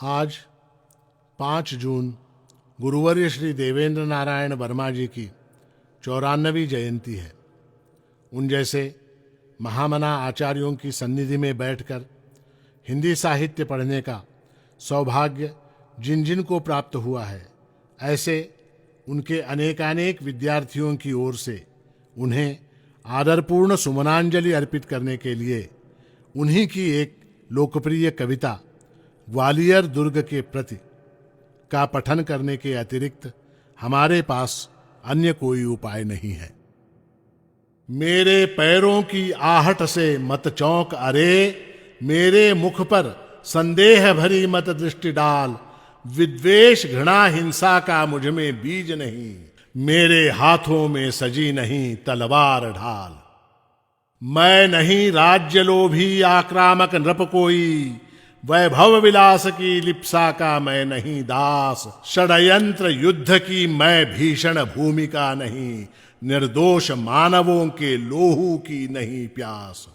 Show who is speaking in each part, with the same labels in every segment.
Speaker 1: आज 5 जून गुरुवर्य श्री देवेंद्र नारायण वर्मा जी की 94वीं जयंती है। उन जैसे महामना आचार्यों की सन्निधि में बैठकर हिंदी साहित्य पढ़ने का सौभाग्य जिन जिन को प्राप्त हुआ है, ऐसे उनके अनेकानेक विद्यार्थियों की ओर से उन्हें आदरपूर्ण सुमनांजलि अर्पित करने के लिए उन्हीं की एक लोकप्रिय कविता ग्वालियर दुर्ग के प्रति का पठन करने के अतिरिक्त हमारे पास अन्य कोई उपाय नहीं है। मेरे पैरों की आहट से मत चौंक अरे, मेरे मुख पर संदेह भरी मत दृष्टि डाल। विद्वेष घृणा हिंसा का मुझ में बीज नहीं, मेरे हाथों में सजी नहीं तलवार ढाल। मैं नहीं राज्य लोभी आक्रामक नृप कोई, वैभव विलास की लिप्सा का मैं नहीं दास। षड्यंत्र युद्ध की मैं भीषण भूमिका नहीं, निर्दोष मानवों के लोहू की नहीं प्यास।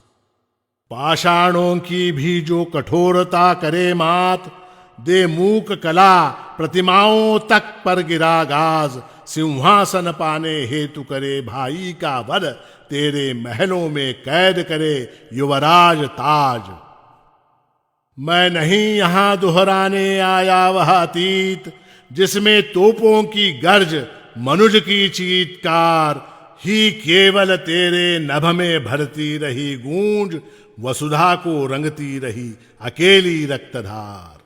Speaker 1: पाषाणों की भी जो कठोरता करे मात, दे मूक कला प्रतिमाओं तक पर गिरा गाज। सिंहासन पाने हेतु करे भाई का वध, तेरे महलों में कैद करे युवराज ताज। मैं नहीं यहां दोहराने आया वह अतीत, जिसमें तोपों की गर्ज मनुज की चीत्कार ही केवल तेरे नभ में भरती रही गूंज, वसुधा को रंगती रही अकेली रक्तधार।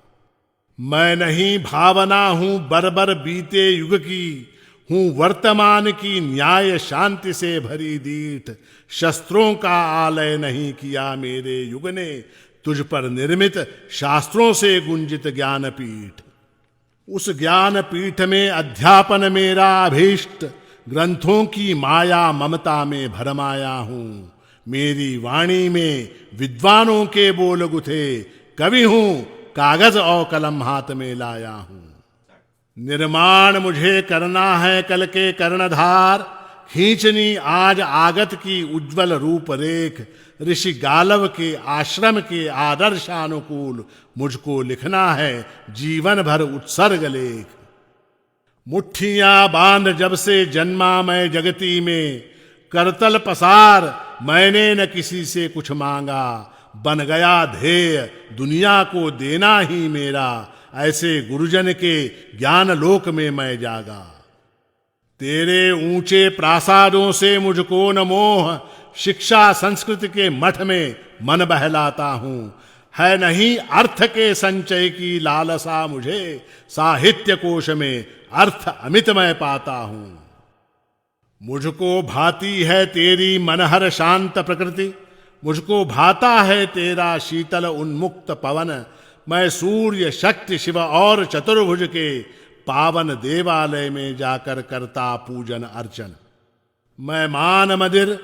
Speaker 1: मैं नहीं भावना हूं बर्बर बीते युग की, हूं वर्तमान की न्याय शांति से भरी दीठ। शस्त्रों का आलय नहीं किया मेरे युग ने, तुझ पर निर्मित शास्त्रों से गुंजित ज्ञानपीठ। उस ज्ञानपीठ में अध्यापन मेरा अभीष्ट, ग्रंथों की माया ममता में भरमाया हूं। मेरी वाणी में विद्वानों के बोल गुथे, कवि हूं कागज और कलम हाथ में लाया हूं। निर्माण मुझे करना है कल के कर्णधार, खींचनी आज आगत की उज्जवल रूपरेख। ऋषि गालव के आश्रम के आदर्शानुकूल मुझको लिखना है जीवन भर उत्सर्ग लेख। मुट्ठियां बांध जब से जन्मा मैं जगती में, करतल पसार मैंने न किसी से कुछ मांगा। बन गया ध्येय दुनिया को देना ही मेरा, ऐसे गुरुजन के ज्ञान लोक में मैं जागा। तेरे ऊंचे प्रासादों से मुझको न मोह, शिक्षा संस्कृति के मठ में मन बहलाता हूं। है नहीं अर्थ के संचय की लालसा मुझे, साहित्य कोश में अर्थ अमित मैं पाता हूं। मुझको भाती है तेरी मनहर शांत प्रकृति, मुझको भाता है तेरा शीतल उन्मुक्त पवन। मैं सूर्य शक्ति शिव और चतुर्भुज के पावन देवालय में जाकर करता पूजन अर्चन। मैं मान मदिर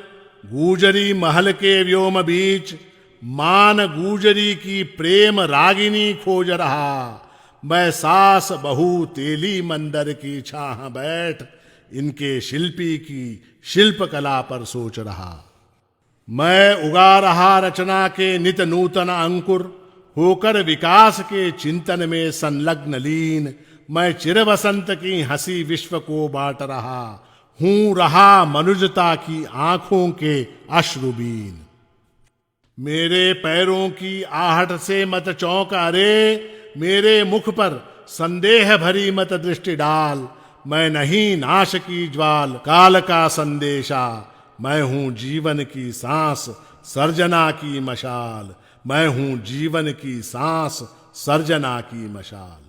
Speaker 1: गूजरी महल के व्योम बीच, मान गूजरी की प्रेम रागिनी खोज रहा। मैं सास बहू तेली मंदिर की छाह बैठ, इनके शिल्पी की शिल्प कला पर सोच रहा। मैं उगा रहा रचना के नित नूतन अंकुर, होकर विकास के चिंतन में संलग्न लीन। मैं चिर वसंत की हंसी विश्व को बांट रहा, हूं रहा मनुजता की आंखों के अश्रुबीन। मेरे पैरों की आहट से मत चौंक अरे, मेरे मुख पर संदेह भरी मत दृष्टि डाल। मैं नहीं नाश की ज्वाल काल का संदेशा, मैं हूं जीवन की सांस सर्जना की मशाल। मैं हूं जीवन की सांस सर्जना की मशाल।